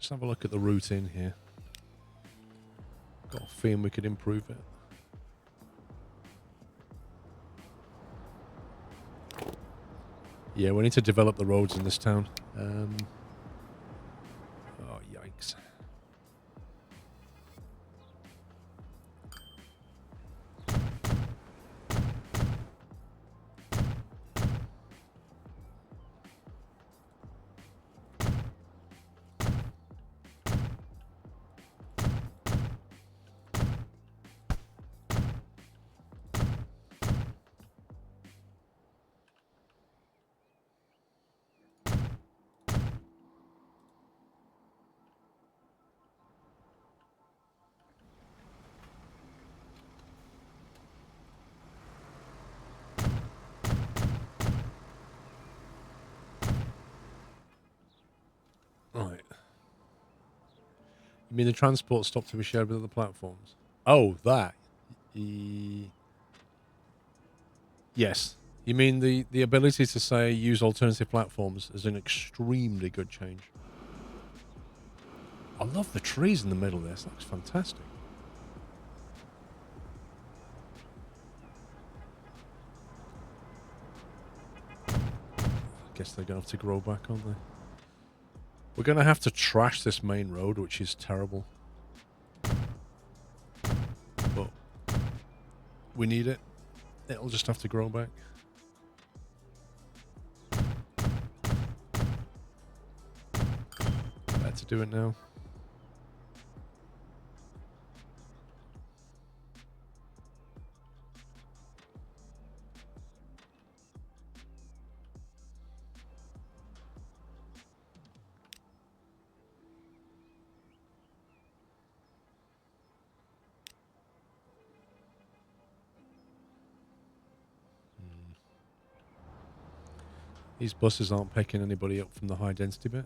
Let's have a look at the route in here. Got a feeling we could improve it. Yeah, we need to develop the roads in this town. Oh, yikes. Right. You mean the transport stop to be shared with other platforms? Oh, that. Yes. You mean the ability to say use alternative platforms is an extremely good change. I love the trees in the middle of this. That looks fantastic. I guess they're going to have to grow back, aren't they? We're going to have to trash this main road, which is terrible. But we need it. It'll just have to grow back. Better do it now. These buses aren't picking anybody up from the high density bit.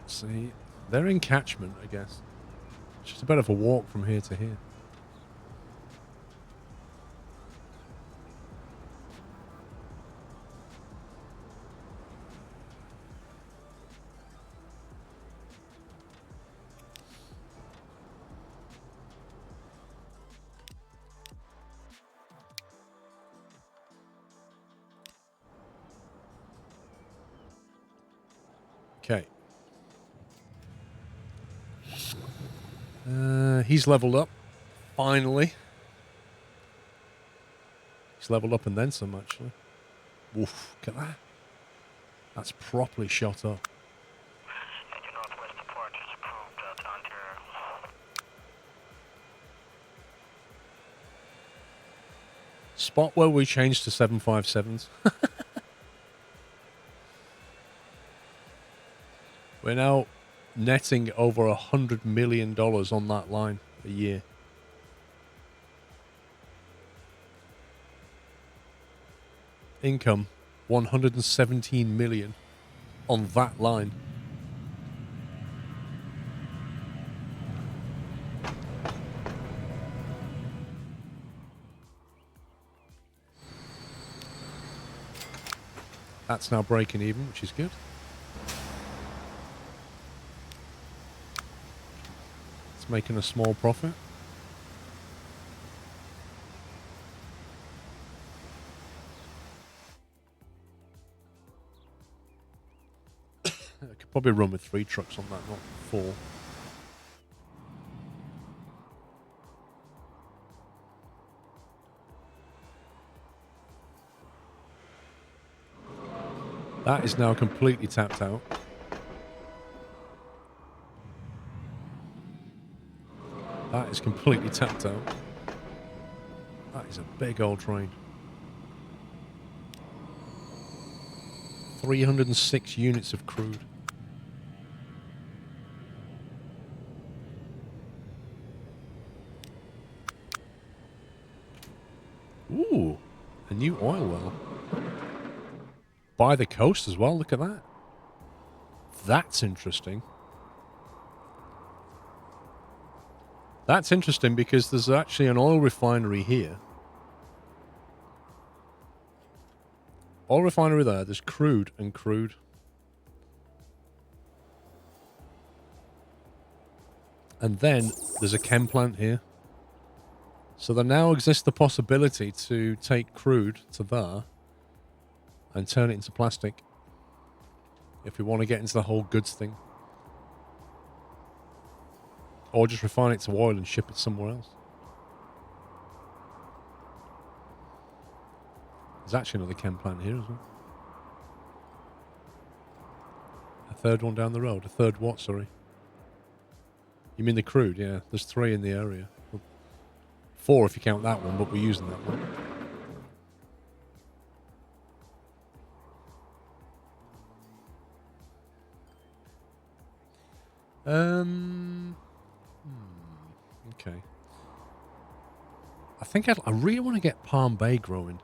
See, they're in catchment, I guess. It's just a bit of a walk from here to here. Okay. He's leveled up. Finally. He's leveled up and then some, actually. Woof. Look at that. That's properly shot up. Spot where we changed to 757s. We're now netting over $100 million on that line a year. Income, 117 million on that line. That's now breaking even, which is good. It's making a small profit. I could probably run with 3 trucks on that, not 4. That is now completely tapped out. That is completely tapped out. That is a big old train. 306 units of crude. Ooh, a new oil well. By the coast as well, look at that. That's interesting. That's interesting because there's actually an oil refinery here. Oil refinery there, there's crude and crude. And then there's a chem plant here. So there now exists the possibility to take crude to there and turn it into plastic. If we want to get into the whole goods thing. Or just refine it to oil and ship it somewhere else. There's actually another chem plant here as well. A third one down the road. A third what, sorry? You mean the crude? Yeah, there's 3 in the area. 4 if you count that one, but we're using that one. Okay. I think I really want to get Palm Bay growing.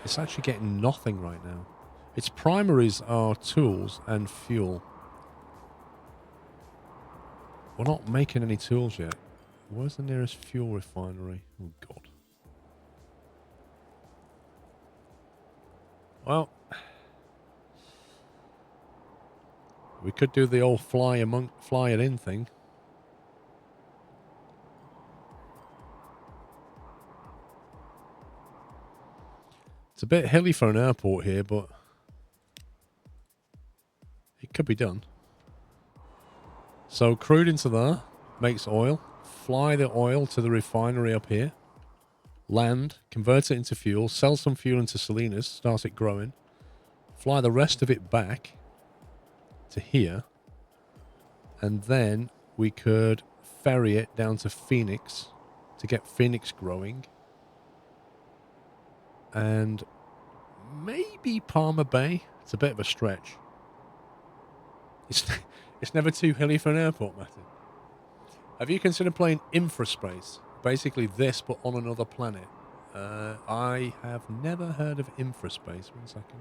It's actually getting nothing right now. Its primaries are tools and fuel. We're not making any tools yet. Where's the nearest fuel refinery? Oh, God. Well, we could do the old fly it in thing. It's a bit hilly for an airport here, but it could be done. So crude into there, makes oil. Fly the oil to the refinery up here. Land, convert it into fuel, sell some fuel into Salinas, start it growing. Fly the rest of it back to here. And then we could ferry it down to Phoenix to get Phoenix growing. And maybe Palmer Bay. It's a bit of a stretch. It's never too hilly for an airport, Matthew. Have you considered playing Infraspace? Basically this, but on another planet. I have never heard of Infraspace. 1 second.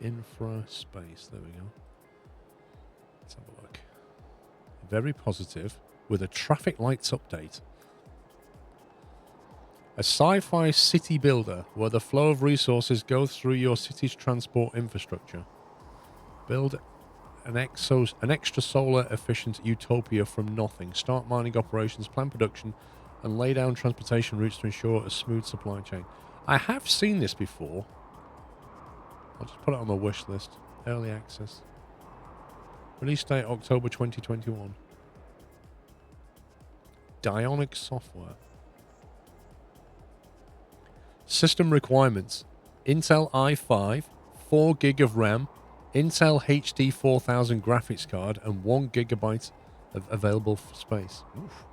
Infraspace. There we go. Let's have a look. Very positive, with a traffic lights update. A sci-fi city builder where the flow of resources goes through your city's transport infrastructure. Build an extra solar efficient utopia from nothing. Start mining operations, plan production, and lay down transportation routes to ensure a smooth supply chain. I have seen this before. I'll just put it on my wish list. Early access. Release date October 2021. Dionic software. System requirements. Intel i5, 4 gig of RAM, Intel HD 4000 graphics card, and 1 gigabyte of available space. Oof.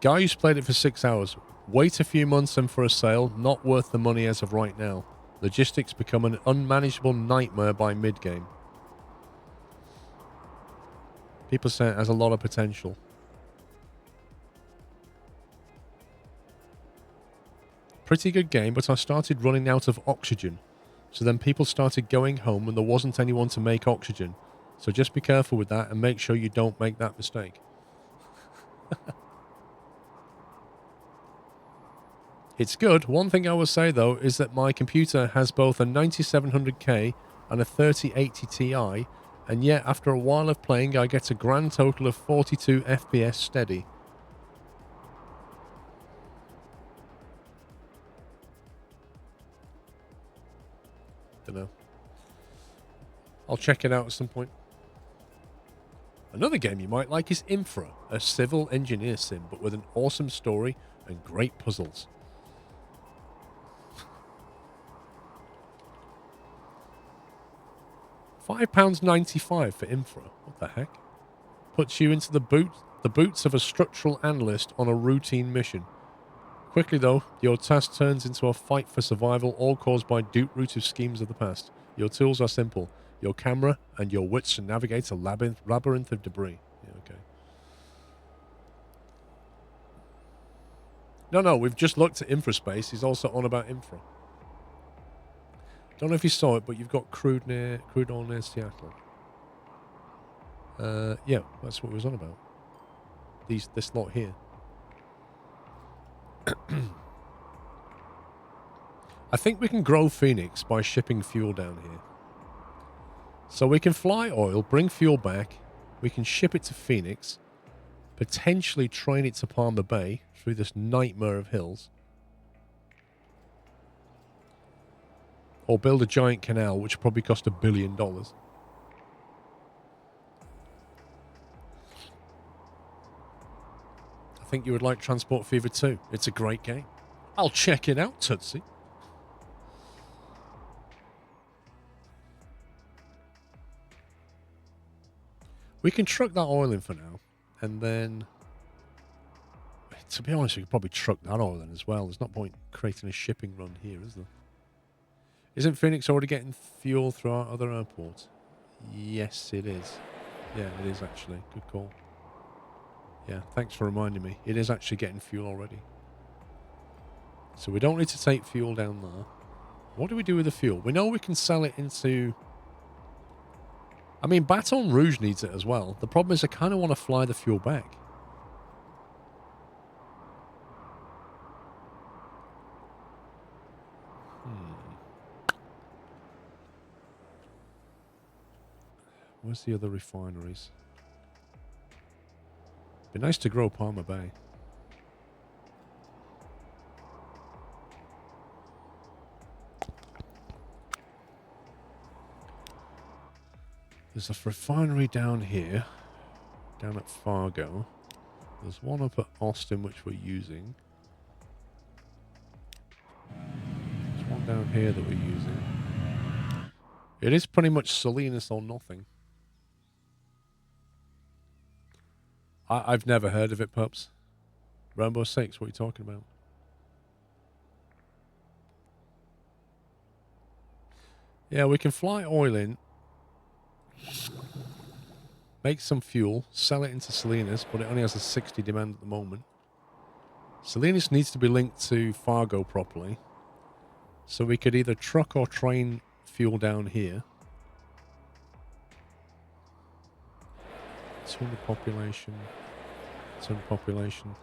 Guy who's played it for 6 hours. Wait a few months and for a sale. Not worth the money as of right now. Logistics become an unmanageable nightmare by mid-game. People say it has a lot of potential. Pretty good game, but I started running out of oxygen. So then people started going home and there wasn't anyone to make oxygen. So just be careful with that and make sure you don't make that mistake. It's good. One thing I will say though is that my computer has both a 9700K and a 3080 Ti, and yet after a while of playing I get a grand total of 42 FPS steady. Dunno. I'll check it out at some point. Another game you might like is Infra, a civil engineer sim, but with an awesome story and great puzzles. £5.95 for infra. What the heck? Puts you into the boots of a structural analyst on a routine mission. Quickly, though, your task turns into a fight for survival, all caused by deep-rooted schemes of the past. Your tools are simple. Your camera and your wits to navigate a labyrinth of debris. Yeah, okay. No, we've just looked at infraspace. He's also on about infra. Don't know if you saw it, but you've got crude oil near Seattle. Yeah, that's what it was on about. This lot here. I think we can grow Phoenix by shipping fuel down here. So we can fly oil, bring fuel back, we can ship it to Phoenix, potentially train it to Palmer Bay through this nightmare of hills, or build a giant canal, which probably cost $1 billion. I think you would like Transport Fever 2. It's a great game. I'll check it out, Tootsie. We can truck that oil in for now, and then, to be honest, we could probably truck that oil in as well. There's no point creating a shipping run here, is there? Isn't Phoenix already getting fuel through our other airport? Yes, it is. Yeah, it is actually. Good call. Yeah, thanks for reminding me. It is actually getting fuel already. So we don't need to take fuel down there. What do we do with the fuel? We know we can sell it into... I mean, Baton Rouge needs it as well. The problem is I kind of want to fly the fuel back. Where's the other refineries? Be nice to grow Palmer Bay. There's a refinery down here, down at Fargo. There's one up at Austin, which we're using. There's one down here that we're using. It is pretty much Salinas or nothing. I've never heard of it, pups. Rainbow Six, what are you talking about? Yeah, we can fly oil in, make some fuel, sell it into Salinas, but it only has a 60 demand at the moment. Salinas needs to be linked to Fargo properly. So we could either truck or train fuel down here. 200 population. 200 population.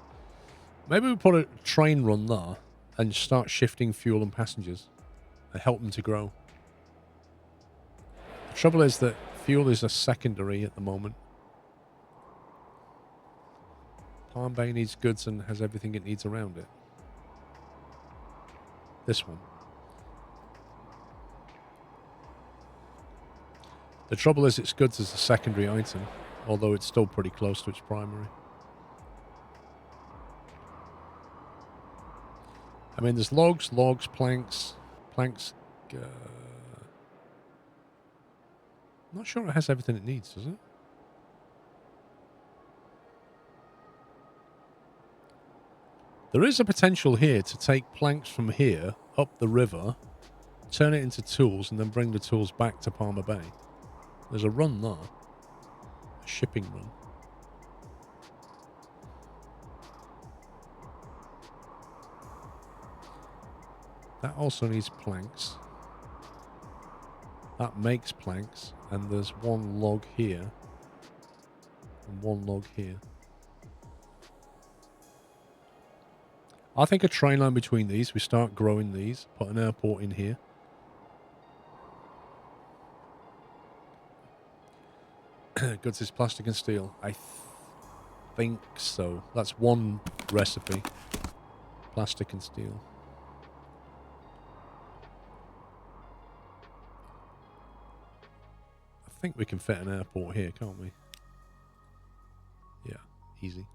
Maybe we put a train run there and start shifting fuel and passengers and help them to grow. The trouble is that fuel is a secondary at the moment. Palm Bay needs goods and has everything it needs around it. This one. The trouble is its goods is a secondary item, although it's still pretty close to its primary. I mean, there's logs, planks. Not sure it has everything it needs, does it? There is a potential here to take planks from here up the river, turn it into tools, and then bring the tools back to Palmer Bay. There's a run there. A shipping run. That also needs planks. That makes planks. And there's one log here. And one log here. I think a train line between these. We start growing these. Put an airport in here. Goods is plastic and steel. I think so. That's one recipe. Plastic and steel. I think we can fit an airport here, can't we? Yeah, easy.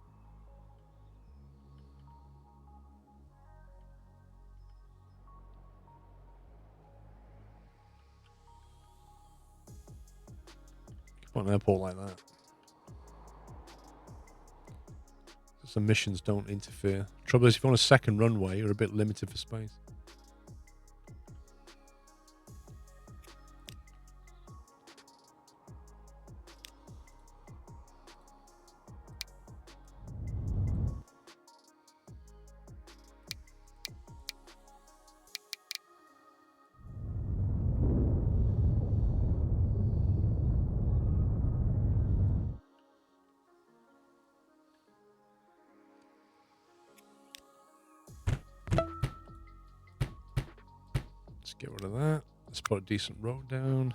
Got an airport like that. Some missions don't interfere. Trouble is, if you want a second runway, you're a bit limited for space. Let's get rid of that. Let's put a decent road down.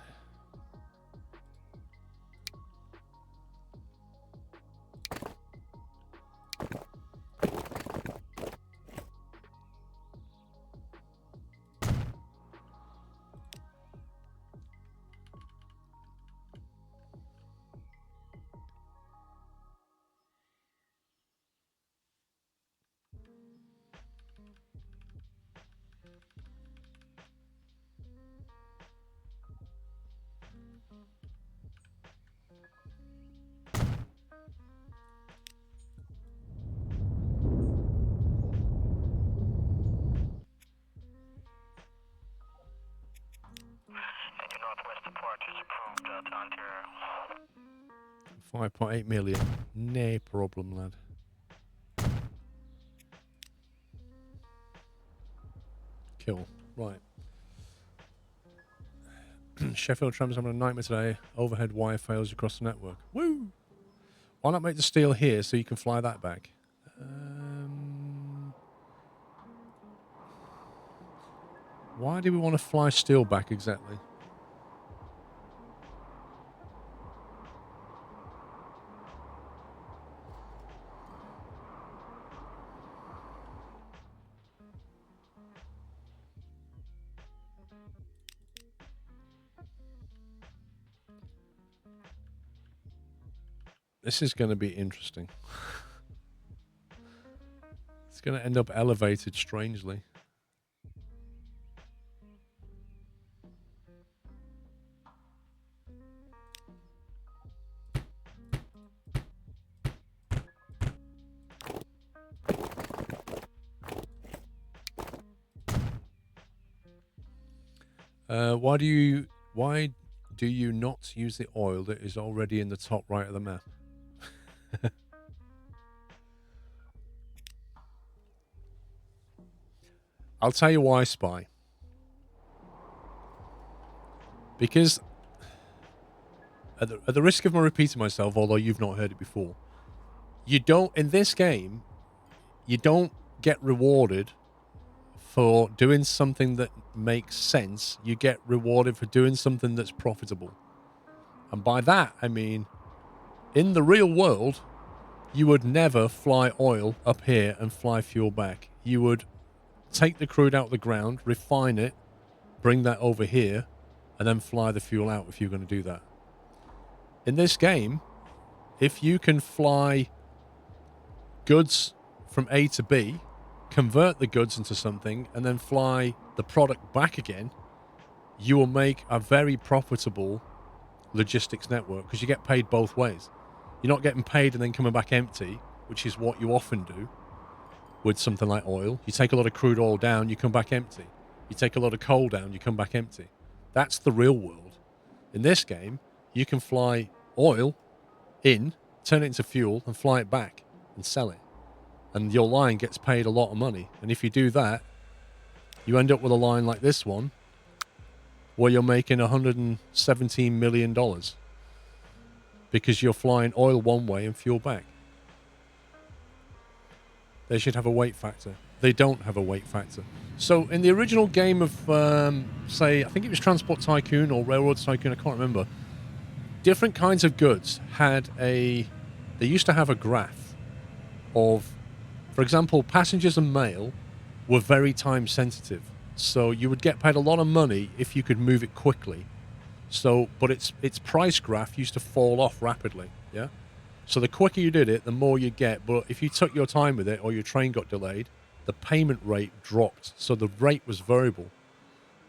Northwest departures approved to Ontario. 5.8 million. No problem, lad. Cool. Right. Sheffield trams having a nightmare today. Overhead wire fails across the network. Woo! Why not make the steel here so you can fly that back? Why do we want to fly steel back exactly? This is going to be interesting. It's going to end up elevated strangely. Why do you not use the oil that is already in the top right of the map? I'll tell you why, Spy. Because at the risk of me repeating myself, although you've not heard it before, you don't, in this game, you don't get rewarded for doing something that makes sense. You get rewarded for doing something that's profitable. And by that, I mean, in the real world, you would never fly oil up here and fly fuel back. You would take the crude out of the ground, refine it, bring that over here, and then fly the fuel out if you're going to do that. In this game, if you can fly goods from A to B, convert the goods into something, and then fly the product back again, you will make a very profitable logistics network because you get paid both ways. You're not getting paid and then coming back empty, which is what you often do with something like oil. You take a lot of crude oil down, you come back empty. You take a lot of coal down, you come back empty. That's the real world. In this game, you can fly oil in, turn it into fuel, and fly it back and sell it. And your line gets paid a lot of money. And if you do that, you end up with a line like this one, where you're making $117 million because you're flying oil one way and fuel back. They should have a weight factor. They don't have a weight factor. So in the original game of, say, I think it was Transport Tycoon or Railroad Tycoon, I can't remember, different kinds of goods had they used to have a graph of, for example, passengers and mail were very time sensitive. So you would get paid a lot of money if you could move it quickly. So, but its price graph used to fall off rapidly, yeah? So the quicker you did it, the more you get. But if you took your time with it or your train got delayed, the payment rate dropped. So the rate was variable.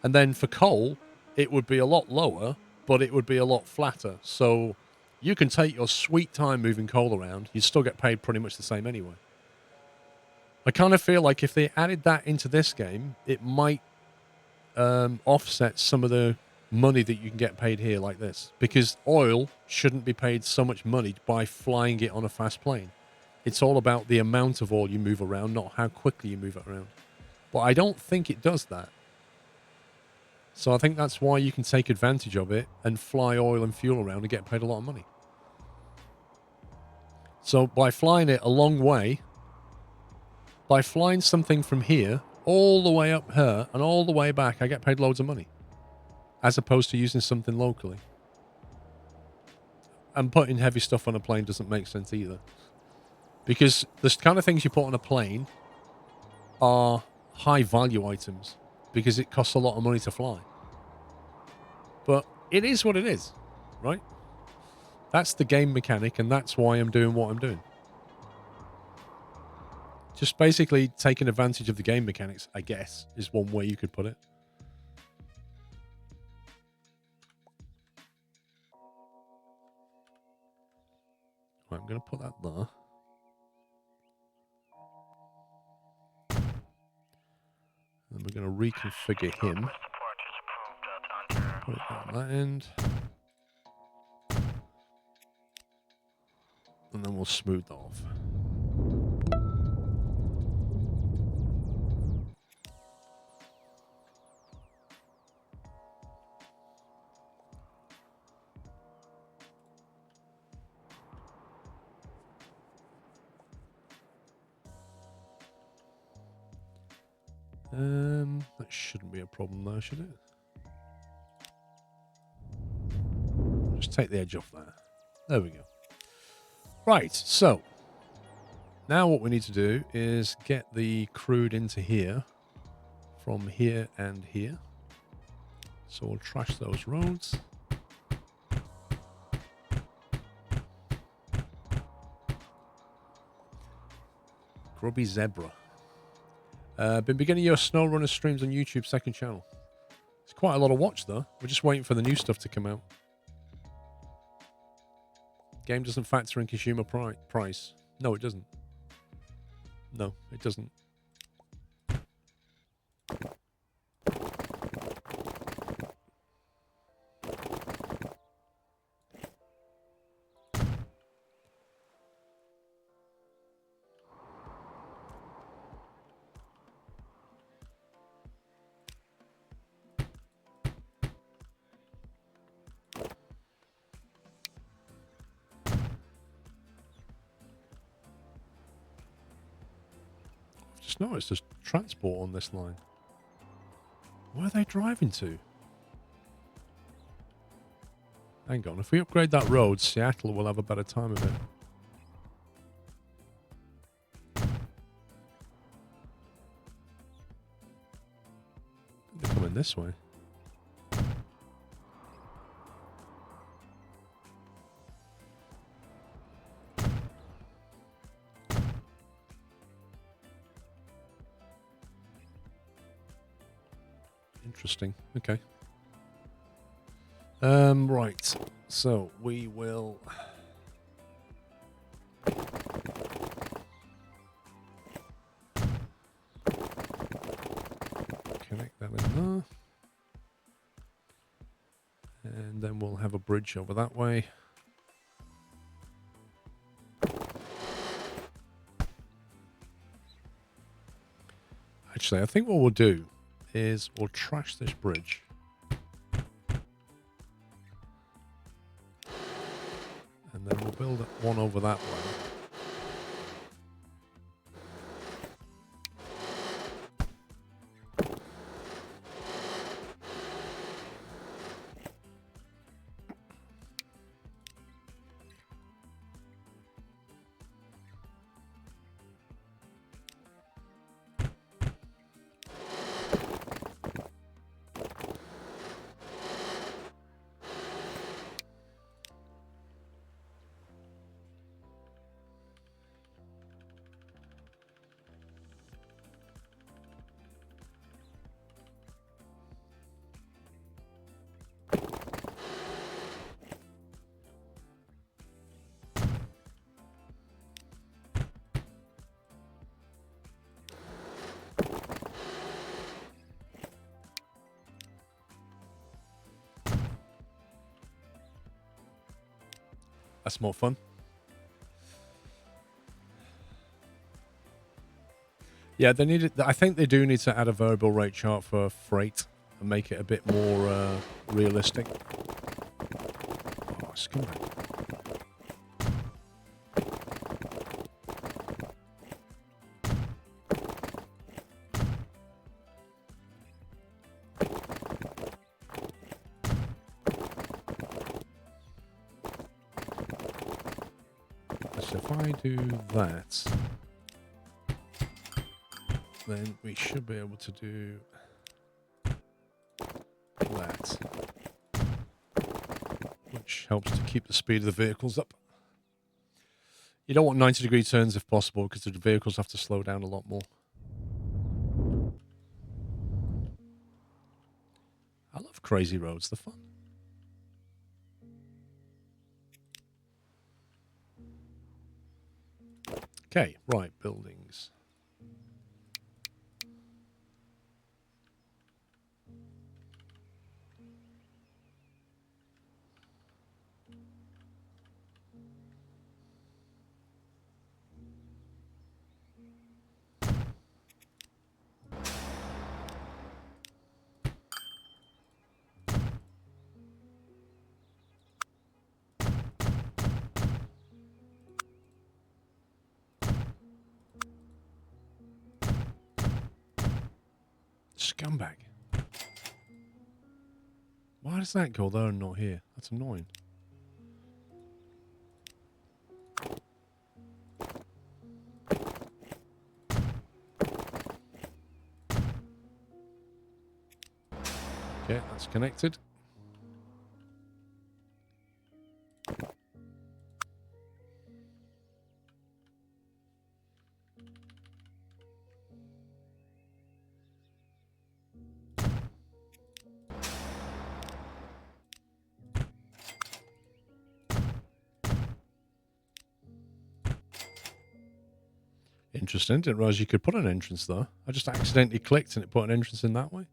And then for coal, it would be a lot lower, but it would be a lot flatter. So You can take your sweet time moving coal around. You'd still get paid pretty much the same anyway. I kind of feel like if they added that into this game, it might offset some of the money that you can get paid here like this. Because oil shouldn't be paid so much money by flying it on a fast plane. It's all about the amount of oil you move around, not how quickly you move it around. But I don't think it does that. So I think that's why you can take advantage of it and fly oil and fuel around and get paid a lot of money. So by flying it a long way, by flying something from here all the way up here and all the way back, I get paid loads of money. As opposed to using something locally. And putting heavy stuff on a plane doesn't make sense either. Because the kind of things you put on a plane are high value items. Because it costs a lot of money to fly. But it is what it is, right? That's the game mechanic, and that's why I'm doing what I'm doing. Just basically taking advantage of the game mechanics, I guess, is one way you could put it. Right, I'm going to put that there. And we're going to reconfigure him. Put it on that end. And then we'll smooth that off. That shouldn't be a problem though, should it? Just take the edge off there. There we go. Right, so now what we need to do is get the crude into here from here and here. So we'll trash those roads. Grubby Zebra. Been beginning your SnowRunner streams on YouTube, second channel. It's quite a lot of watch though. We're just waiting for the new stuff to come out. Game doesn't factor in consumer price. No, it doesn't. No, it doesn't. Just noticed there's transport on this line. Where are they driving to? Hang on, if we upgrade that road, Seattle will have a better time of it. They're coming this way. Interesting. Okay. Right. So we will connect that in there. And then we'll have a bridge over that way. Actually, I think what we'll do is we'll trash this bridge. And then we'll build one over that way. That's more fun. Yeah, they need it. I think they do need to add a variable rate chart for freight and make it a bit more realistic. Oh, scumbag. So if I do that, then we should be able to do that, which helps to keep the speed of the vehicles up. You don't want 90-degree turns if possible, because the vehicles have to slow down a lot more. I love crazy roads, they're fun. Okay, right, buildings. Scumbag. Why does that go there and not here? That's annoying. Okay, that's connected. Interesting. Didn't realize you could put an entrance there. I just accidentally clicked and it put an entrance in that way.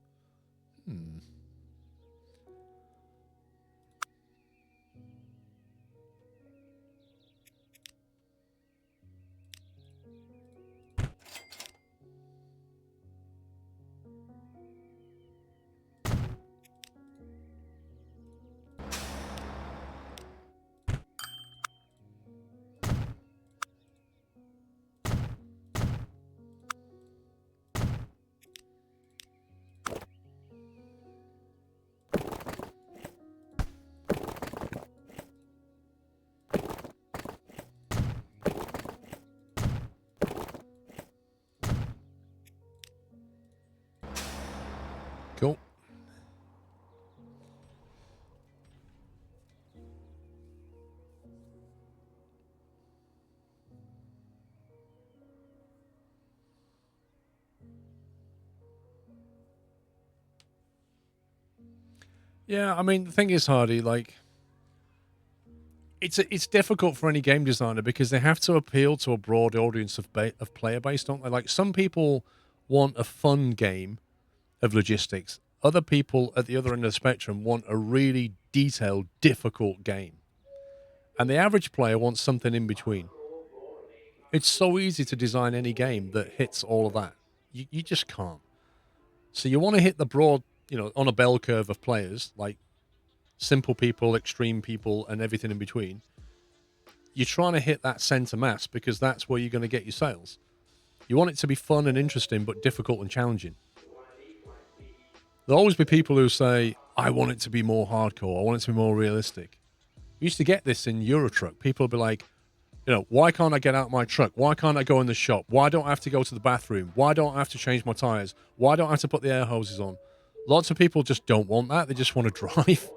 Cool. Yeah, I mean, the thing is, Hardy, like, it's difficult for any game designer because they have to appeal to a broad audience of player base, don't they? Like, some people want a fun game of logistics. Other people at the other end of the spectrum want a really detailed, difficult game. And the average player wants something in between. It's so easy to design any game that hits all of that. You just can't. So you want to hit the broad, on a bell curve of players, like simple people, extreme people, and everything in between. You're trying to hit that center mass because that's where you're going to get your sales. You want it to be fun and interesting, but difficult and challenging. There'll always be people who say, I want it to be more hardcore. I want it to be more realistic. We used to get this in Eurotruck. People would be like, why can't I get out my truck? Why can't I go in the shop? Why don't I have to go to the bathroom? Why don't I have to change my tires? Why don't I have to put the air hoses on? Lots of people just don't want that. They just want to drive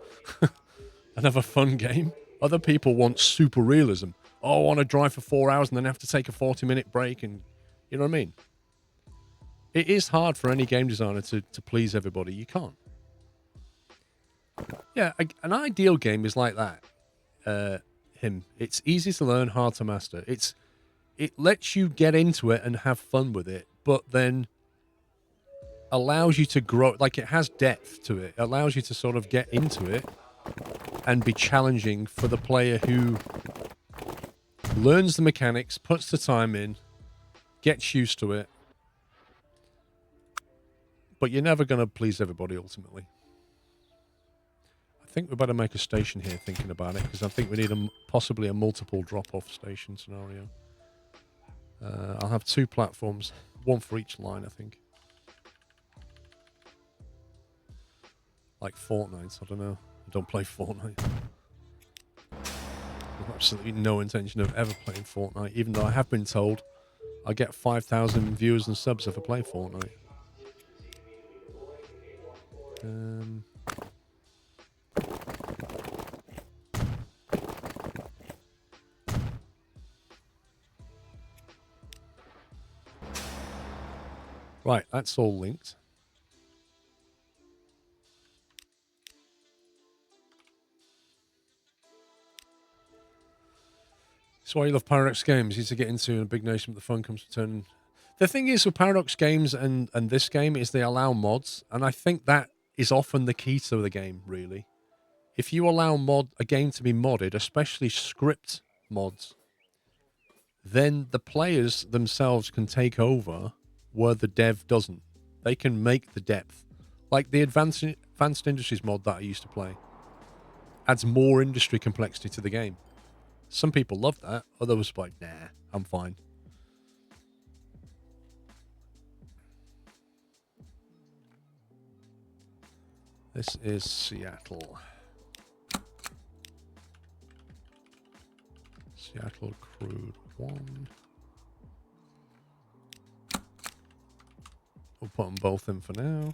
and have a fun game. Other people want super realism. Oh, I want to drive for 4 hours and then have to take a 40-minute break. And you know what I mean? It is hard for any game designer to please everybody. You can't. Yeah, an ideal game is like that. It's easy to learn, hard to master. It lets you get into it and have fun with it, but then allows you to grow. Like, it has depth to it. It allows you to sort of get into it and be challenging for the player who learns the mechanics, puts the time in, gets used to it. But you're never going to please everybody ultimately. I think we better make a station here thinking about it, because I think we need possibly a multiple drop-off station scenario. I'll have 2 platforms, 1 for each line, I think. Like Fortnite, I don't know. I don't play Fortnite. I have absolutely no intention of ever playing Fortnite, even though I have been told I get 5,000 viewers and subs if I play Fortnite. Right, that's all linked. That's why you love Paradox Games. Easy to get into in a big nation, but the fun comes from turning. The thing is with Paradox Games and this game is they allow mods, and I think that is often the key to the game, really. If you allow a game to be modded, especially script mods, then the players themselves can take over where the dev doesn't. They can make the depth. Like the Advanced Industries mod that I used to play adds more industry complexity to the game. Some people love that. Others are like, nah, I'm fine. This is Seattle. Seattle Crude 1. We'll put them both in for now.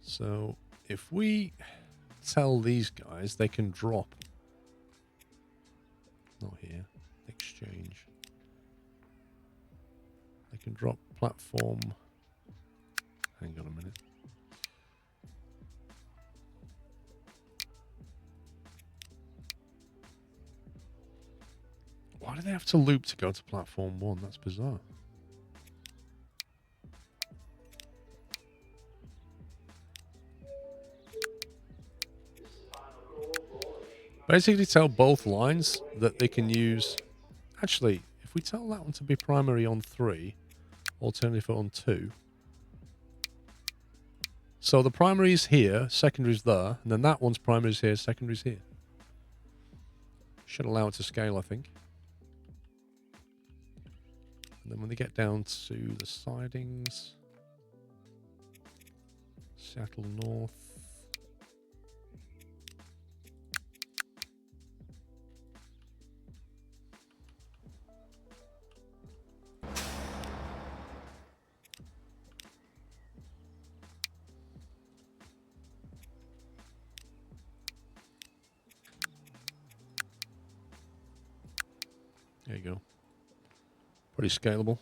So if we tell these guys they can drop, not here, exchange. They can drop platform. Hang on a minute. Why do they have to loop to go to platform 1? That's bizarre. Basically tell both lines that they can use. Actually, if we tell that one to be primary on 3, alternative on 2. So the primary is here, secondary is there, and then that one's primary is here, secondary is here. Should allow it to scale, I think. And then when they get down to the sidings, Seattle North. There you go. Pretty scalable.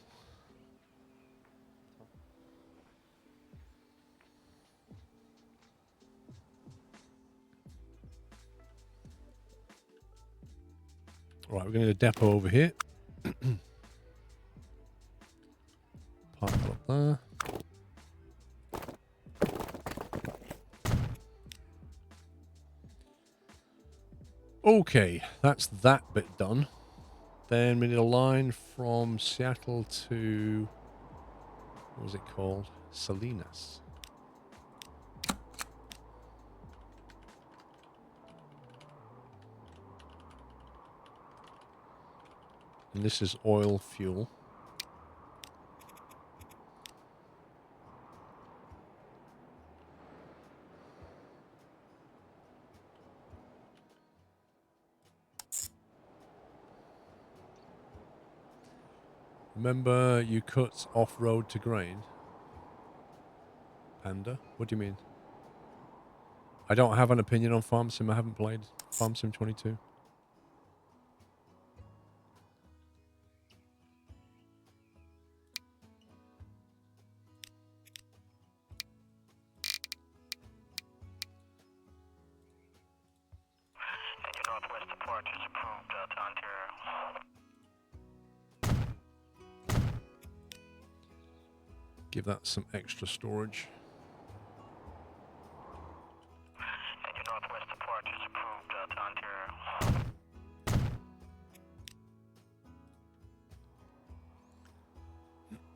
Right, we're going to need a depot over here. Park that up there. Okay, that's that bit done. Then we need a line from Seattle to, what was it called? Salinas. And this is oil fuel. Remember you cut off-road to grain? Panda? What do you mean? I don't have an opinion on Farm Sim. I haven't played Farm Sim 22. And your northwest departure is approved, Ontario. Give that some extra storage. And your northwest departure is approved,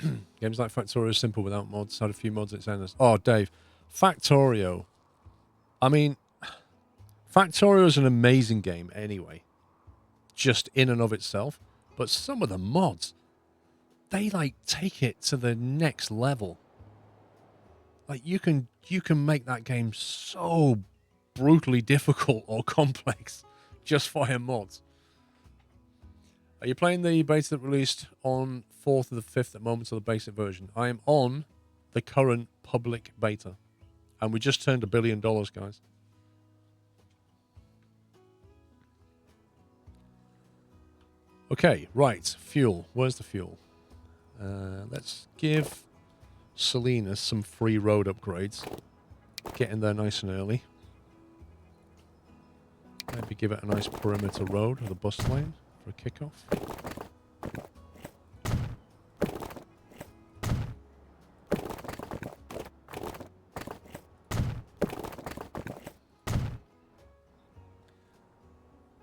Ontario. Games like Factorio are simple without mods. Had a few mods, it's endless. Oh, Dave. Factorio. I mean, Factorio is an amazing game anyway. Just in and of itself. But some of the mods, they like take it to the next level. Like you can make that game so brutally difficult or complex just via mods. Are you playing the beta that released on 4th of the 5th at moment of the basic version? I am on the current public beta. And we just turned $1 billion, guys. Okay, right. Fuel. Where's the fuel? Let's give Salinas some free road upgrades. Get in there nice and early. Maybe give it a nice perimeter road with a bus lane for a kickoff.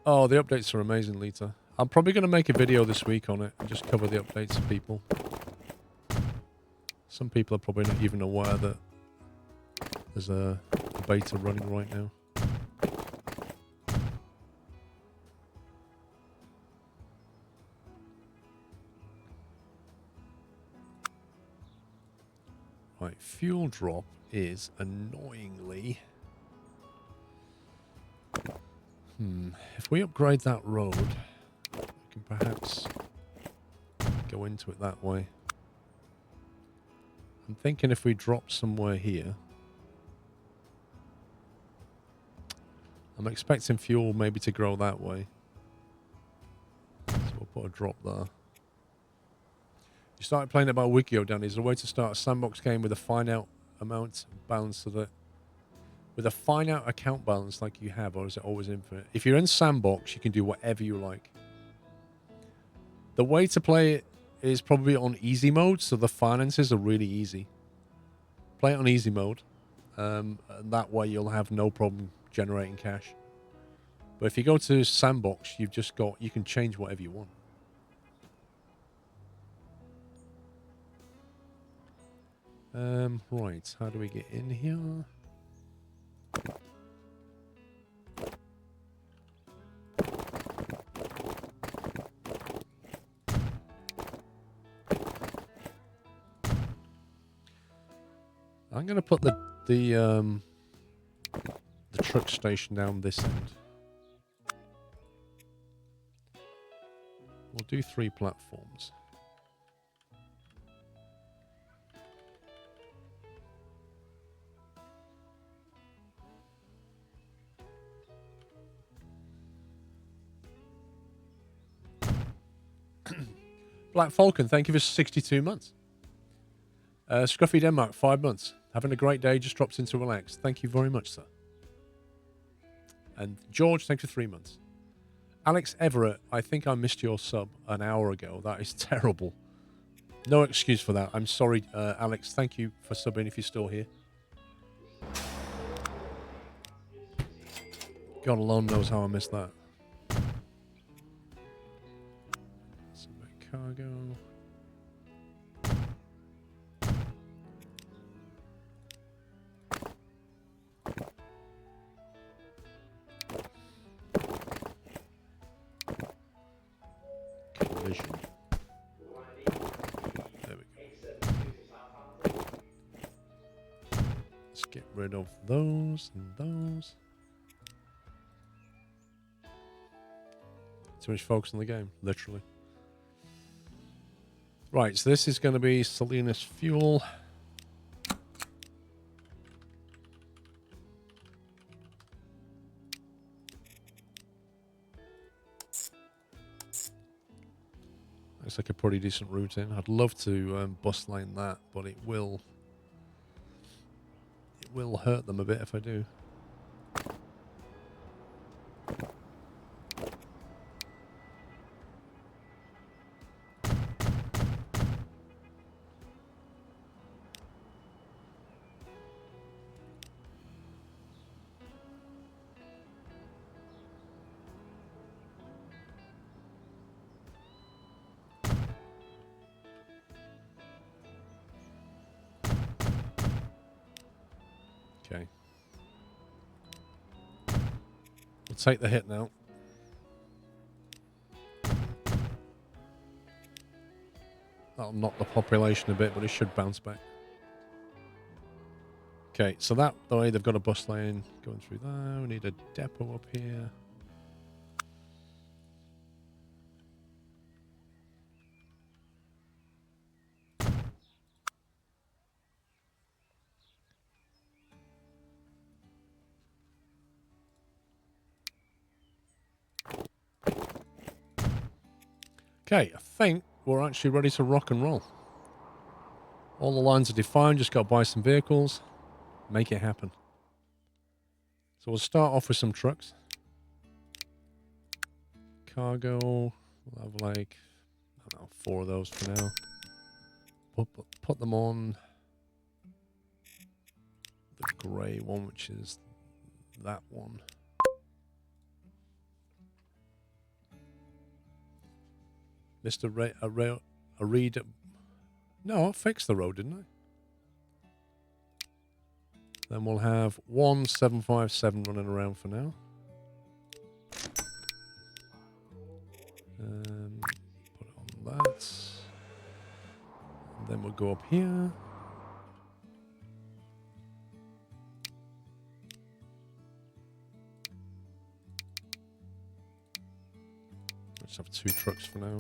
Oh, the updates are amazing, Lita. I'm probably going to make a video this week on it and just cover the updates to people. Some people are probably not even aware that there's a beta running right now. Right, fuel drop is annoyingly... If we upgrade that road, we can perhaps go into it that way. I'm thinking if we drop somewhere here... I'm expecting fuel maybe to grow that way. So we'll put a drop there. You started playing it about a week ago, Danny. Is there a way to start a sandbox game with a finite amount balance so that... With a finite account balance like you have, or is it always infinite? If you're in sandbox, you can do whatever you like. The way to play it is probably on easy mode, so the finances are really easy. Play it on easy mode. And that way you'll have no problem generating cash. But if you go to sandbox, you've just got... You can change whatever you want. Right, how do we get in here? I'm going to put the truck station down this end. We'll do 3 platforms. Black Falcon, thank you for 62 months. Scruffy Denmark, 5 months. Having a great day, just dropped in to relax. Thank you very much, sir. And George, thank you for 3 months. Alex Everett, I think I missed your sub an hour ago. That is terrible. No excuse for that. I'm sorry, Alex. Thank you for subbing if you're still here. God alone knows how I missed that. Submit cargo. Collision. There we go. Let's get rid of those and those. Too much focus on the game, literally. Right, so this is going to be Salinas Fuel. Looks like a pretty decent route in. I'd love to bus lane that, but it will hurt them a bit if I do. Okay. We'll take the hit now. That'll knock the population a bit, but it should bounce back. Okay, so that way they've got a bus lane going through there. We need a depot up here. Okay, I think we're actually ready to rock and roll. All the lines are defined, just got to buy some vehicles, make it happen. So we'll start off with some trucks. Cargo, we'll have like, I don't know, 4 of those for now. Put them on the grey one, which is that one. Mr. Reed. No, I fixed the road, didn't I? Then we'll have 1757 running around for now. Put it on that. And then we'll go up here. Let's have 2 trucks for now.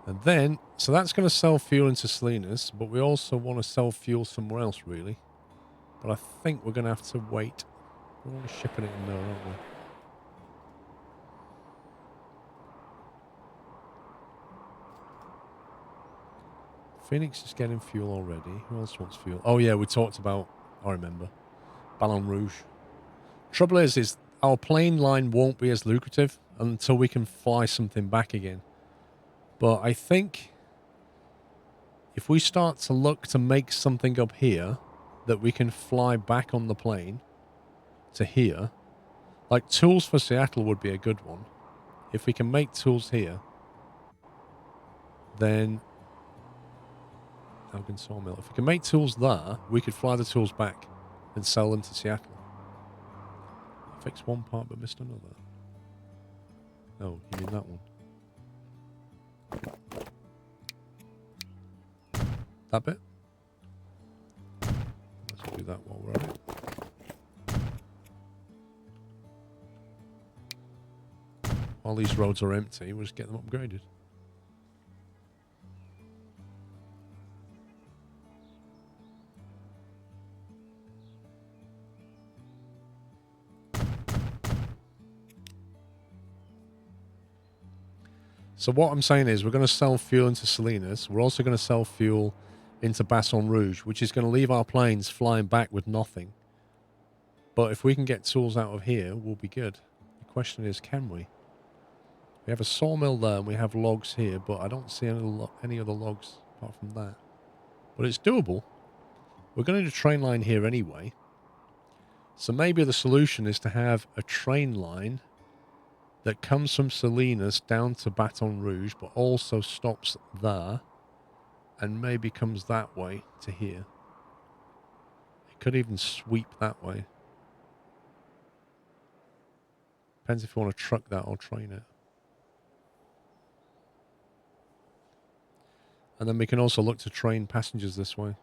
And then, so that's going to sell fuel into Salinas, but we also want to sell fuel somewhere else, really. But I think we're going to have to wait. We're only shipping it in there, aren't we? Phoenix is getting fuel already. Who else wants fuel? Oh, yeah, we talked about, I remember, Ballon Rouge. Trouble is our plane line won't be as lucrative until we can fly something back again. But I think if we start to look to make something up here that we can fly back on the plane to here, like tools for Seattle would be a good one. If we can make tools here, then Elgin Sawmill. If we can make tools there, we could fly the tools back and sell them to Seattle. I fixed one part but missed another. Oh, you mean that one? That bit? Let's do that while we're at it. While these roads are empty, we'll just get them upgraded. So what I'm saying is we're going to sell fuel into Salinas. We're also going to sell fuel into Baton Rouge, which is going to leave our planes flying back with nothing. But if we can get tools out of here, we'll be good. The question is, can we? We have a sawmill there and we have logs here, but I don't see any other logs apart from that. But it's doable. We're going to need a train line here anyway. So maybe the solution is to have a train line that comes from Salinas down to Baton Rouge, but also stops there and maybe comes that way to here. It could even sweep that way. Depends if you want to truck that or train it. And then we can also look to train passengers this way.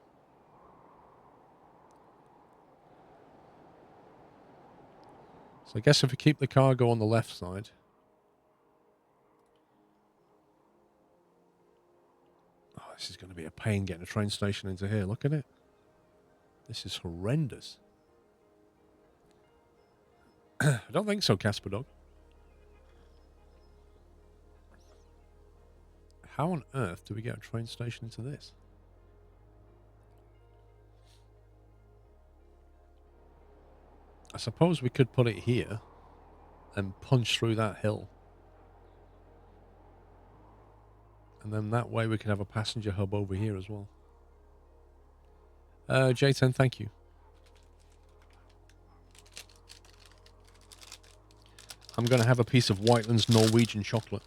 So I guess if we keep the cargo on the left side. Oh, this is going to be a pain getting a train station into here. Look at it. This is horrendous. I don't think so, Casper Dog. How on earth do we get a train station into this? I suppose we could put it here and punch through that hill. And then that way we can have a passenger hub over here as well. J10, thank you. I'm going to have a piece of Whiteland's Norwegian chocolate.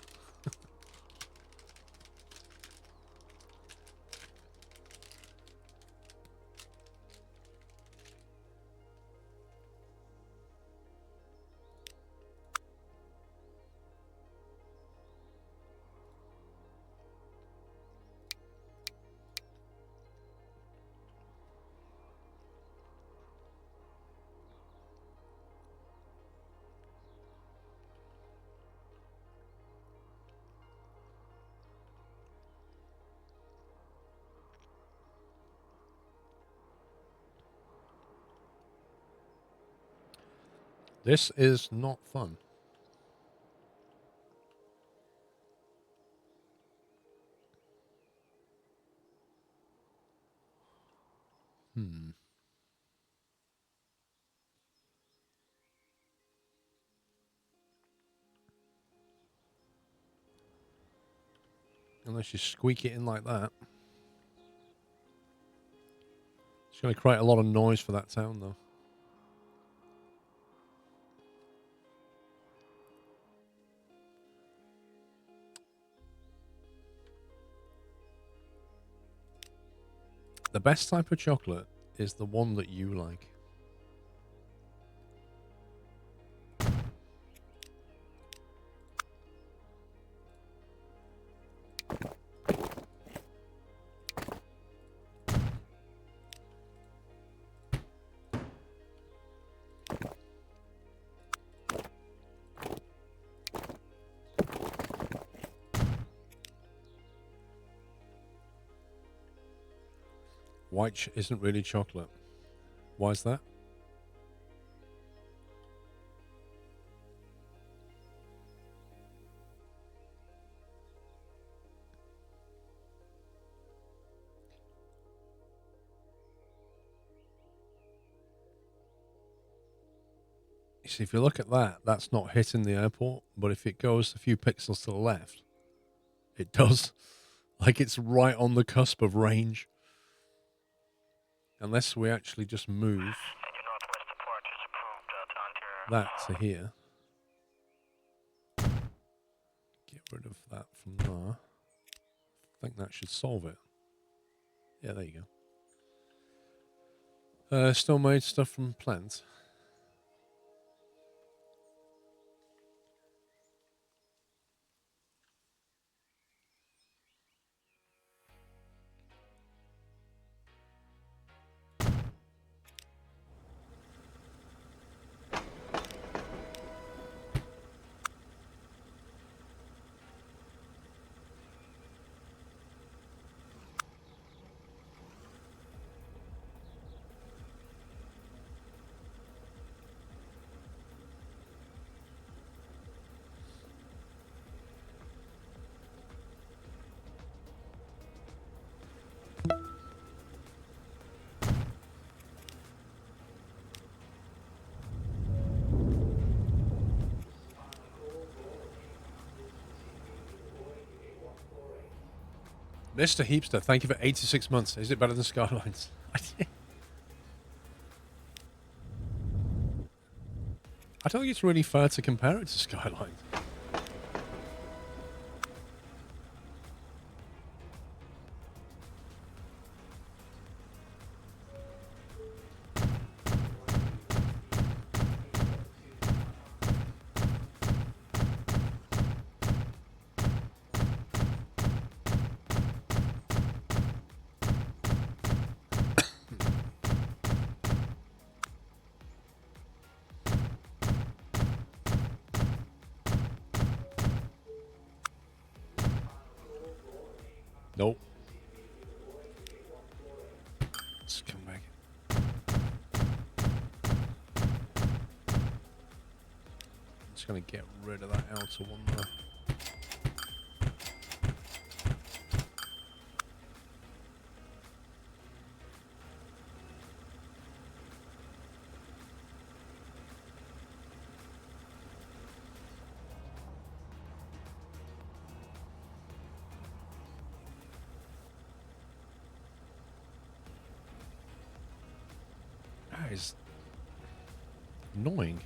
This is not fun. Unless you squeak it in like that. It's going to create a lot of noise for that sound, though. The best type of chocolate is the one that you like. White isn't really chocolate. Why is that? You see, if you look at that, that's not hitting the airport. But if it goes a few pixels to the left, it does. Like it's right on the cusp of range. Unless we actually just move that to here. Get rid of that from there. I think that should solve it. Yeah, there you go. Still made stuff from plants. Mr. Heapster, thank you for 86 months. Is it better than Skylines? I don't think it's really fair to compare it to Skylines. Nope. Let's come back. I'm just going to get rid of that outer one there. That is annoying.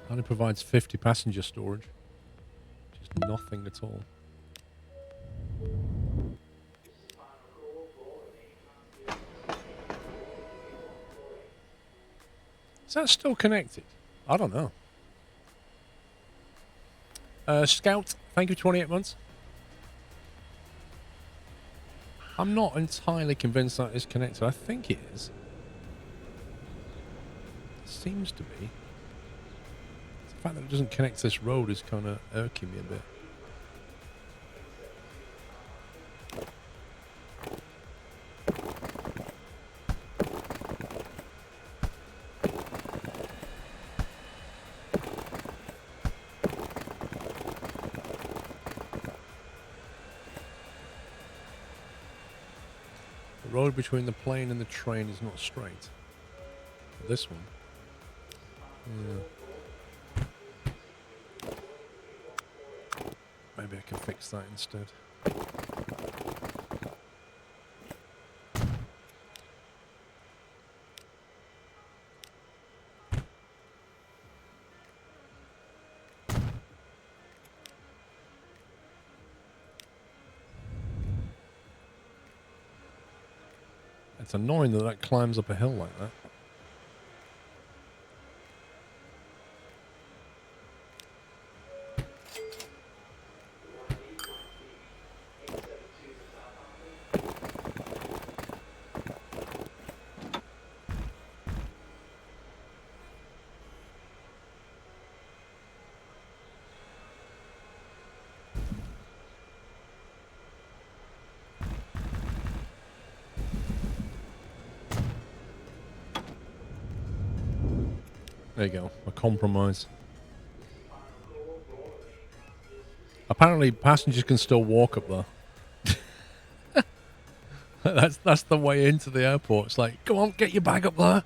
Only provides 50 passenger storage, which is nothing at all. Is that still connected? I don't know. Scout, thank you for 28 months. I'm not entirely convinced that it's connected. I think it is. It seems to be. The fact that it doesn't connect to this road is kind of irking me a bit. The road between the plane and the train is not straight. But this one. Yeah. Maybe I can fix that instead. It's annoying that that climbs up a hill like that. There you go, a compromise. Apparently, passengers can still walk up there. That's the way into the airport. It's like, go on, get your bag up there.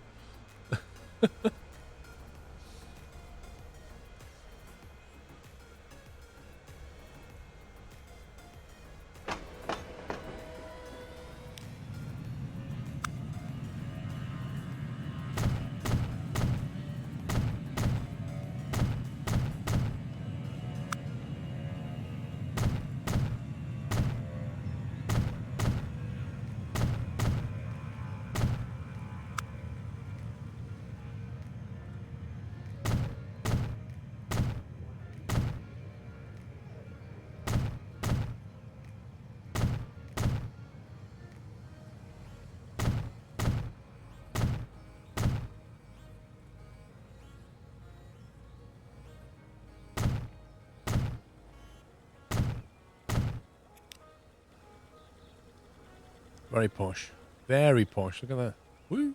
Very posh. Very posh. Look at that. Woo.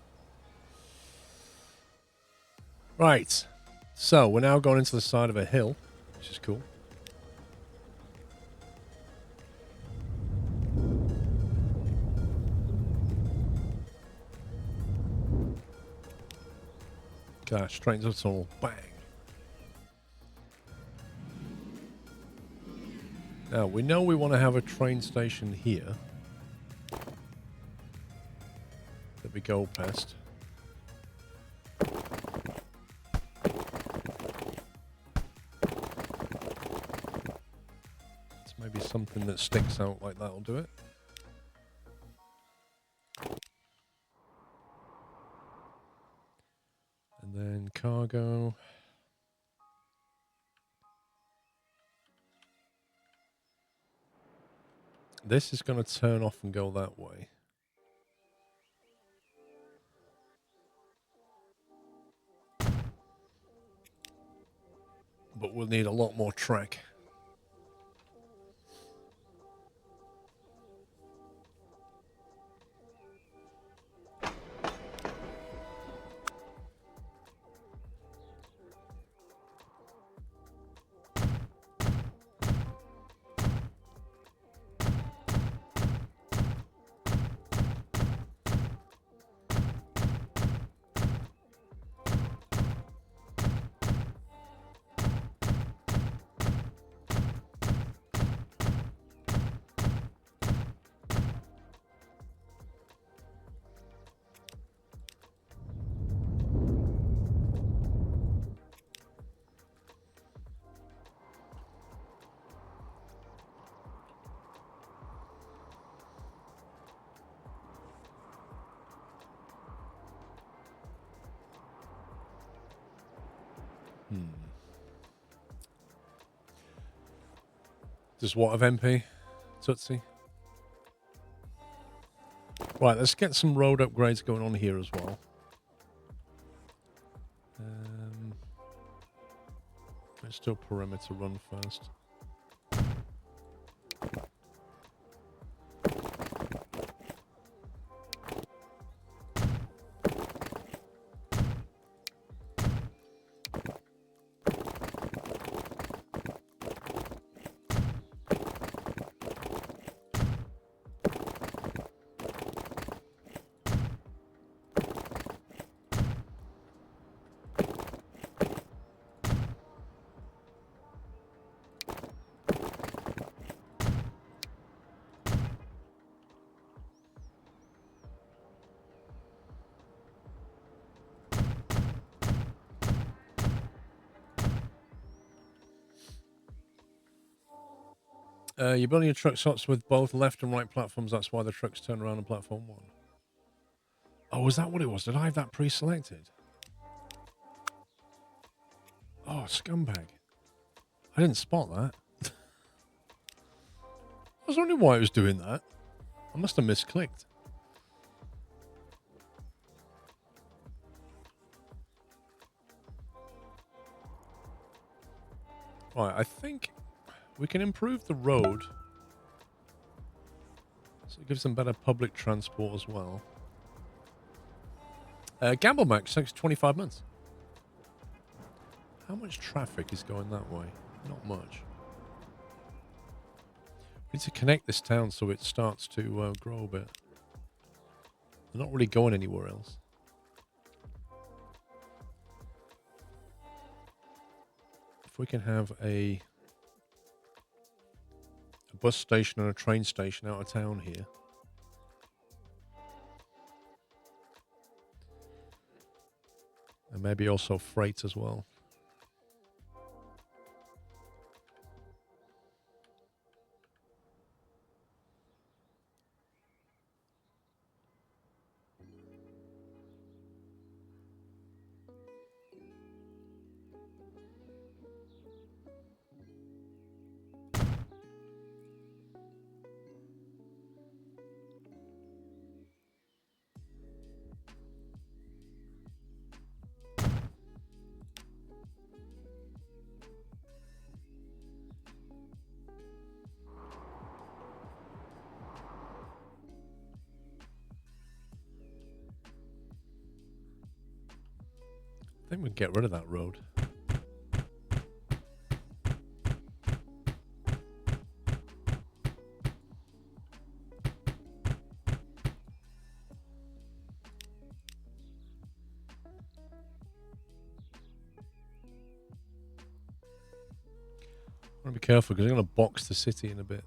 Right. So, we're now going into the side of a hill, which is cool. God, straight into the tunnel. Bang. Now, we know we want to have a train station here that we go past. It's maybe something that sticks out like that will do it. And then cargo. This is going to turn off and go that way. But we'll need a lot more track. Does what of MP? Tootsie? Right, let's get some road upgrades going on here as well. Let's do a perimeter run first. You're building your truck slots with both left and right platforms. That's why the trucks turn around on platform 1. Oh, is that what it was? Did I have that pre-selected? Oh, scumbag. I didn't spot that. I was wondering why it was doing that. I must have misclicked. Right, I think we can improve the road. So it gives them better public transport as well. Gamble Max takes 25 months. How much traffic is going that way? Not much. We need to connect this town so it starts to grow a bit. They're not really going anywhere else. If we can have a bus station and a train station out of town here. And maybe also freight as well. I think we can get rid of that road. I want to be careful because I'm going to box the city in a bit.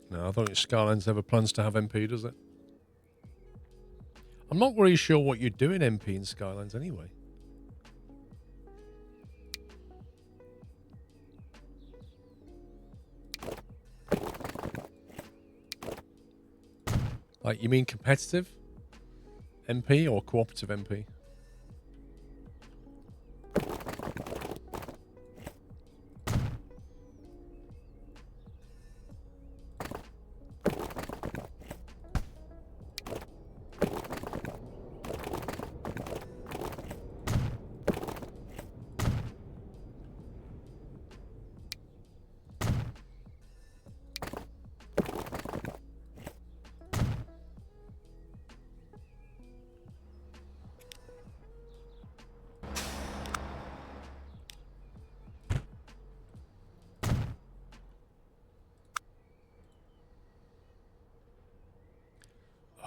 No, I don't think Skylands ever plans to have MP, does it? I'm not really sure what you're doing MP in Skylands anyway. Like, you mean competitive MP or cooperative MP?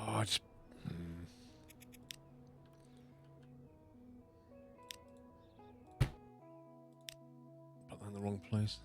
Oh, I just... Put that in the wrong place.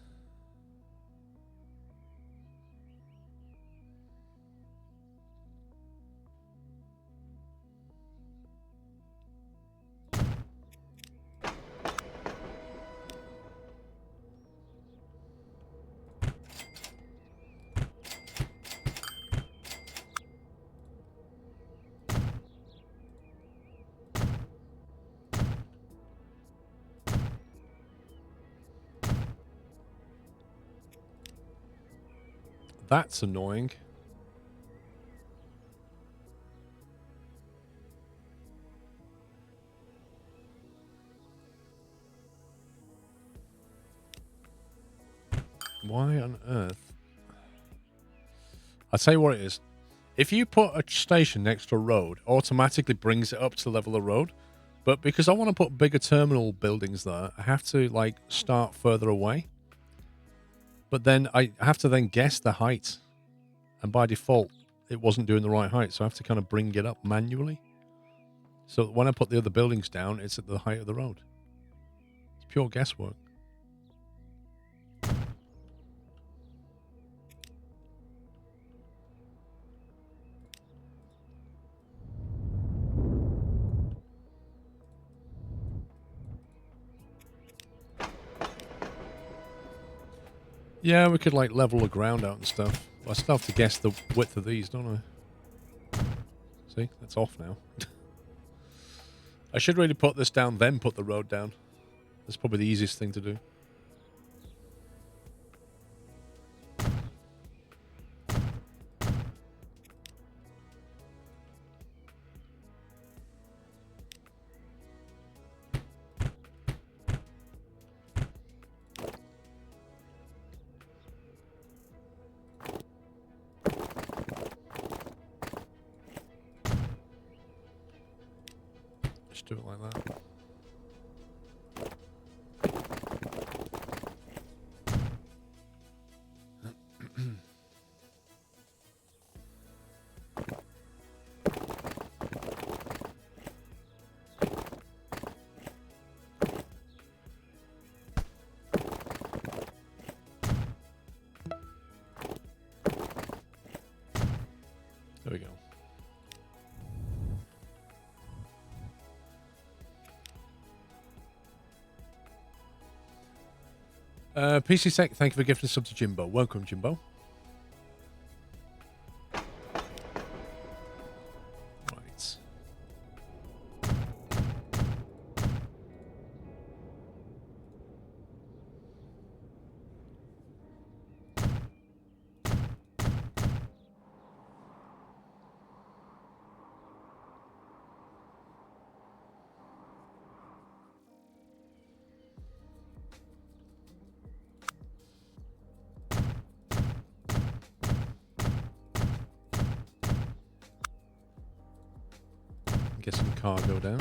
That's annoying. Why on earth? I'll tell you what it is. If you put a station next to a road, automatically brings it up to the level of the road. But because I want to put bigger terminal buildings there, I have to like start further away. But then I have to then guess the height. And by default, it wasn't doing the right height. So I have to kind of bring it up manually. So when I put the other buildings down, it's at the height of the road. It's pure guesswork. Yeah, we could like level the ground out and stuff. I still have to guess the width of these, don't I? See, that's off now. I should really put this down, then put the road down. That's probably the easiest thing to do. Just do it like that. There we go. PC Sec, thank you for gifting sub to Jimbo. Welcome, Jimbo. Right. Get some cargo down.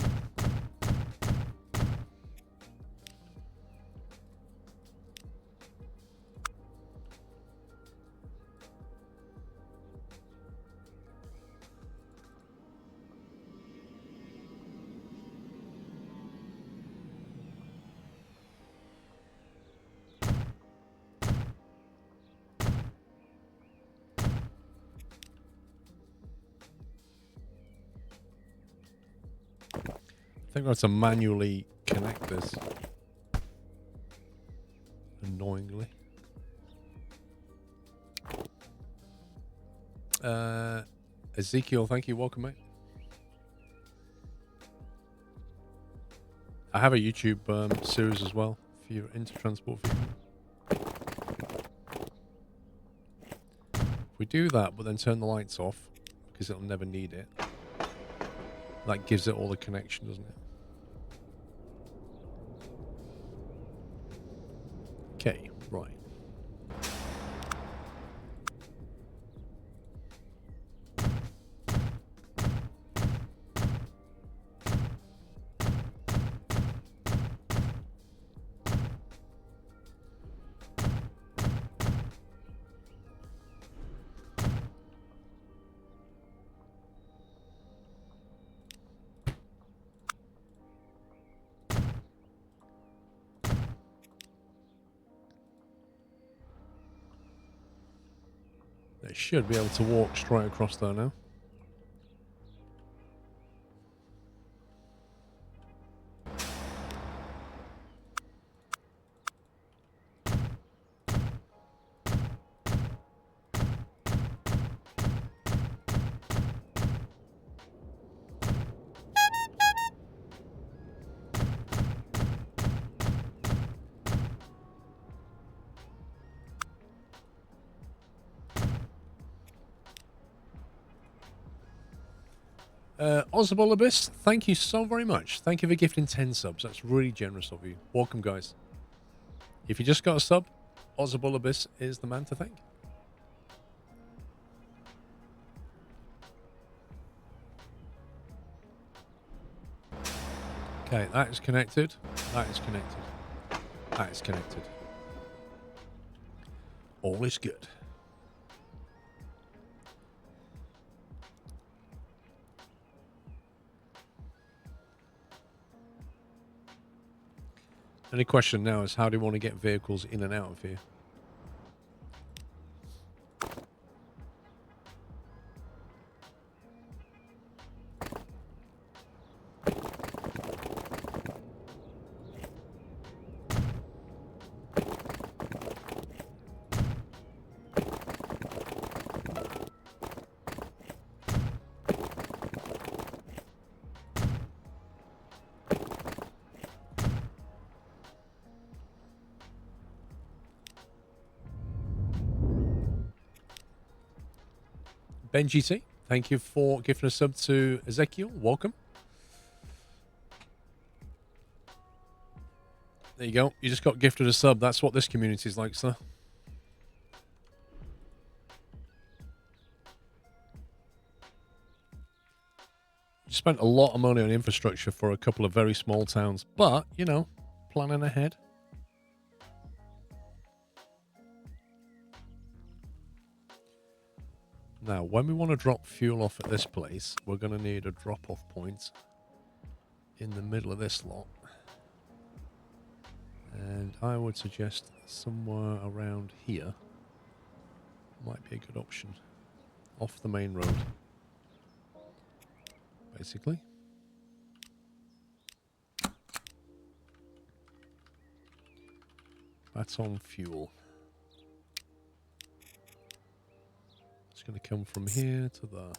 I think I have to manually connect this. Annoyingly. Ezekiel, thank you. Welcome, mate. I have a YouTube series as well if you're into transport vehicle. If we do that, but then turn the lights off, because it'll never need it, that gives it all the connection, doesn't it? Okay, right. They should be able to walk straight across there now. Ozabulibus, thank you so very much. Thank you for gifting 10 subs. That's really generous of you. Welcome, guys. If you just got a sub, Ozabulibus is the man to thank. Okay, that is connected. That is connected. That is connected. All is good. Any question now is how do you want to get vehicles in and out of here? Ben GT, thank you for gifting a sub to Ezekiel. Welcome. There you go. You just got gifted a sub. That's what this community is like, sir. You spent a lot of money on infrastructure for a couple of very small towns, but, you know, planning ahead. Now, when we want to drop fuel off at this place, we're going to need a drop-off point in the middle of this lot. And I would suggest somewhere around here might be a good option. Off the main road, basically. That's on fuel. It's going to come from here to there.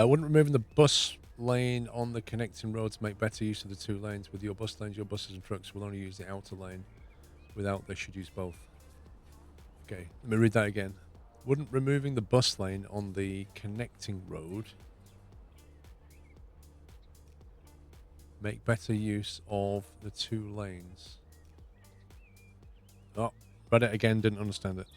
Wouldn't removing the bus lane on the connecting roads make better use of the two lanes? With your bus lanes, your buses and trucks will only use the outer lane. Without, they should use both. Okay, let me read that again. Wouldn't removing the bus lane on the connecting road make better use of the two lanes? Oh, read it again, didn't understand it.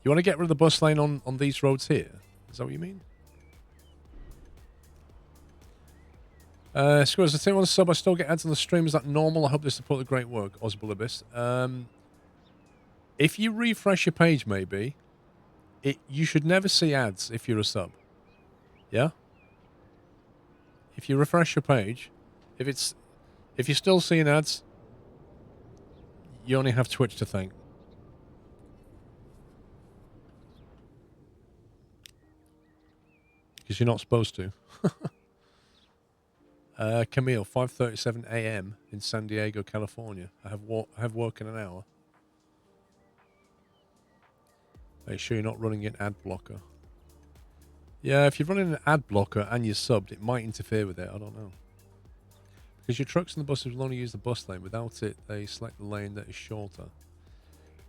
You want to get rid of the bus lane on these roads here? Is that what you mean? Squirrels, I tell you on the sub, I still get ads on the stream. Is that normal? I hope they support the great work. Osbulibus. If you refresh your page, maybe, you should never see ads if you're a sub. Yeah? If you refresh your page, if you're still seeing ads, you only have Twitch to thank. Because you're not supposed to. Camille, 5:37 a.m. in San Diego, California. I have work in an hour. Are you sure you're not running an ad blocker? Yeah, if you're running an ad blocker and you're subbed, it might interfere with it. I don't know. Because your trucks and the buses will only use the bus lane. Without it, they select the lane that is shorter.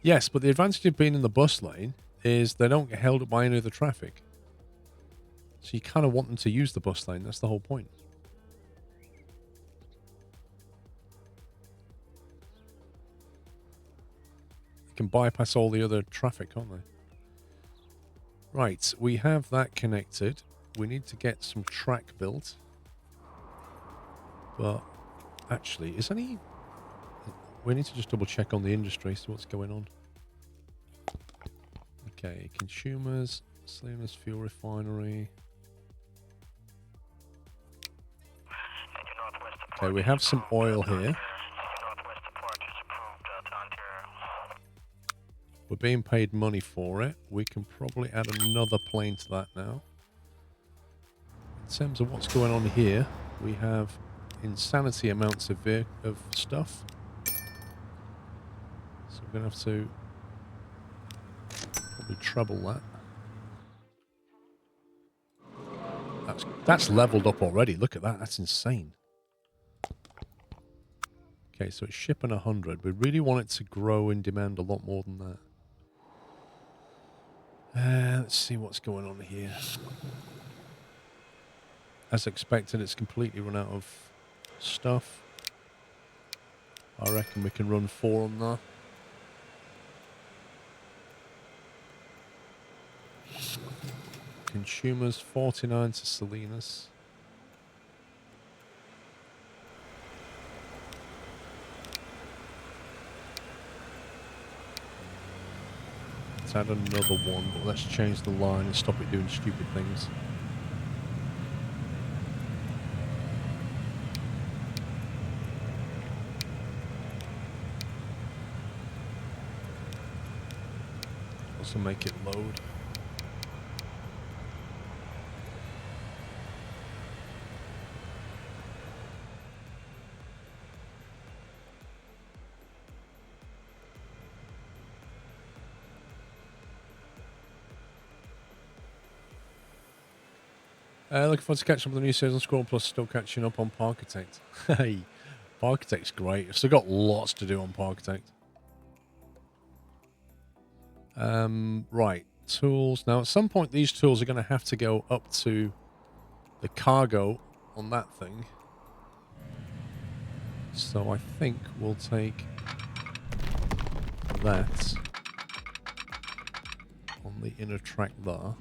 Yes, but the advantage of being in the bus lane is they don't get held up by any of the traffic. So you kind of want them to use the bus lane. That's the whole point. They can bypass all the other traffic, can't they? Right, we have that connected. We need to get some track built. But actually, is any... We need to just double check on the industry, see what's going on. Okay, consumers, Salinas Fuel Refinery. Okay, we have some oil here. We're being paid money for it. We can probably add another plane to that now. In terms of what's going on here, we have insanity amounts of stuff. So we're going to have to probably treble that. That's leveled up already. Look at that. That's insane. Okay, so it's shipping 100. We really want it to grow in demand a lot more than that. Let's see what's going on here. As expected, it's completely run out of stuff. I reckon we can run 4 on that. Consumers, 49 to Salinas. Let's add another one, but let's change the line and stop it doing stupid things. Also make it load. Looking forward to catching up with the new series on SquirrelPlus. Still catching up on Parkitect. Hey, Parkitect's great. I've still got lots to do on Parkitect. Right, tools. Now, at some point, these tools are going to have to go up to the cargo on that thing. So I think we'll take that on the inner track there.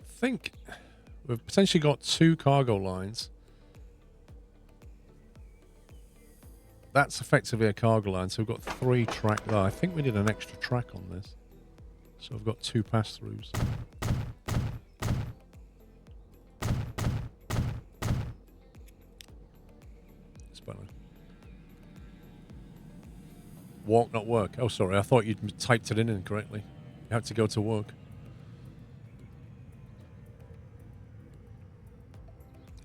I think we've potentially got 2 cargo lines. That's effectively a cargo line, so we've got 3 track there. I think we need an extra track on this. So I've got 2 pass-throughs. It's better. Walk, not work. Oh, sorry, I thought you'd typed it in incorrectly. You had to go to work.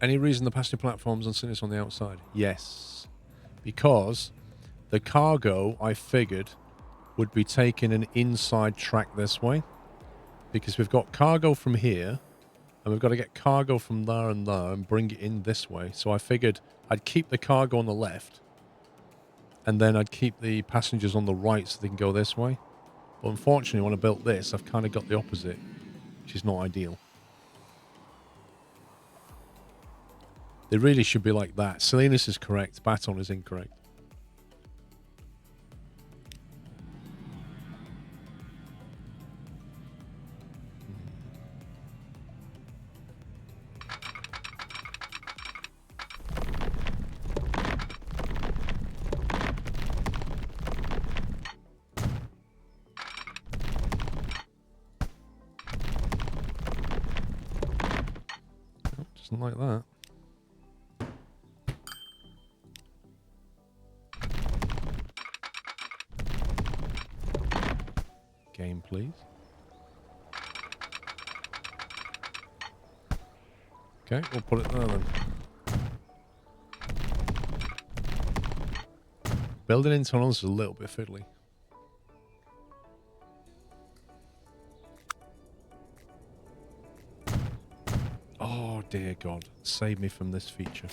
Any reason the passenger platforms and Salinas on the outside? Yes. Because the cargo, I figured, would be taking an inside track this way. Because we've got cargo from here, and we've got to get cargo from there and bring it in this way. So I figured I'd keep the cargo on the left, and then I'd keep the passengers on the right so they can go this way. But unfortunately, when I built this, I've kind of got the opposite, which is not ideal. They really should be like that. Salinas is correct. Baton is incorrect. Oh, doesn't like that. Game, please. Okay, we'll put it there then. Building in tunnels is a little bit fiddly. Oh dear God, save me from this feature.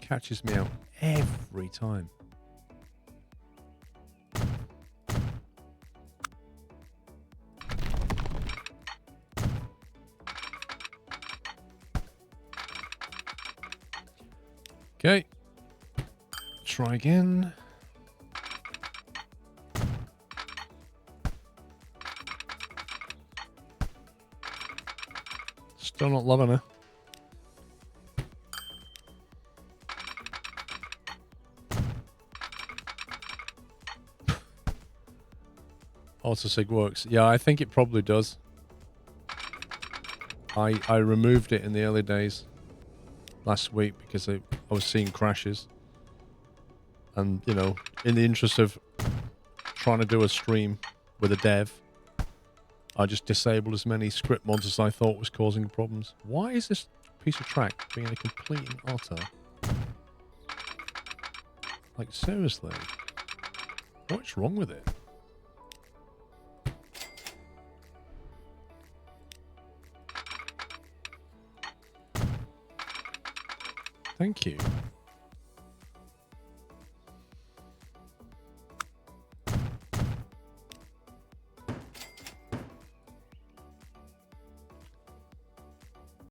Catches me out every time. Okay. Try again. Still not loving her. Autosig works. Yeah, I think it probably does. I removed it in the early days last week because I was seeing crashes. And, you know, in the interest of trying to do a stream with a dev, I just disabled as many script mods as I thought was causing problems. Why is this piece of track being a complete and utter? Like, seriously? What's wrong with it? Thank you.